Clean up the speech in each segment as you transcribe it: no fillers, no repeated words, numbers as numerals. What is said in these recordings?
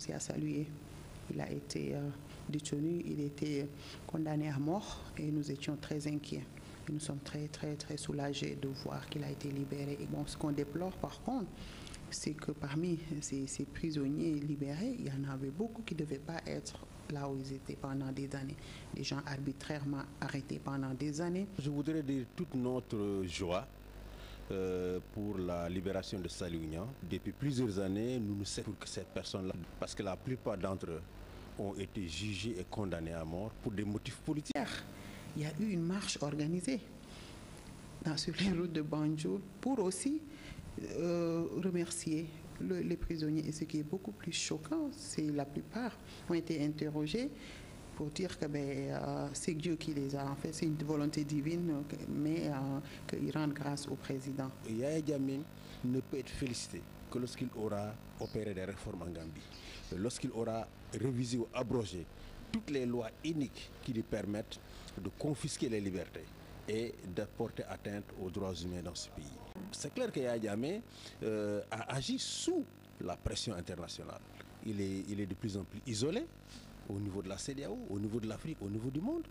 aussi à saluer. Il a été détenu, il était condamné à mort et nous étions très inquiets. Et nous sommes très, très, très soulagés de voir qu'il a été libéré. Et bon, ce qu'on déplore par contre, c'est que parmi ces prisonniers libérés, il y en avait beaucoup qui ne devaient pas être là où ils étaient pendant des années. Des gens arbitrairement arrêtés pendant des années. Je voudrais dire toute notre joie pour la libération de Saliou Niang. Depuis plusieurs années, nous nous sommes pour que cette personne-là, parce que la plupart d'entre eux ont été jugés et condamnés à mort pour des motifs politiques. Il y a eu une marche organisée sur les routes de Banjul pour aussi remercier les prisonniers. Et ce qui est beaucoup plus choquant, c'est la plupart ont été interrogés pour dire que c'est Dieu qui les a. En fait, c'est une volonté divine, mais qu'ils rendent grâce au président. Yaya Jammeh ne peut être félicité que lorsqu'il aura opéré des réformes en Gambie, lorsqu'il aura révisé ou abrogé toutes les lois iniques qui lui permettent de confisquer les libertés et de porter atteinte aux droits humains dans ce pays. C'est clair que Yaya Jammeh a agi sous la pression internationale. Il est de plus en plus isolé au niveau de la CEDEAO, au niveau de l'Afrique, au niveau du monde.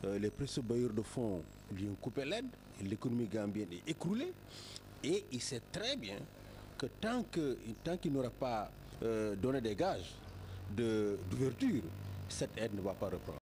Les précieux bailleurs de fonds lui ont coupé l'aide, l'économie gambienne est écroulée et il sait très bien que tant qu'il n'aura pas donné des gages d'ouverture, cette aide ne va pas reprendre.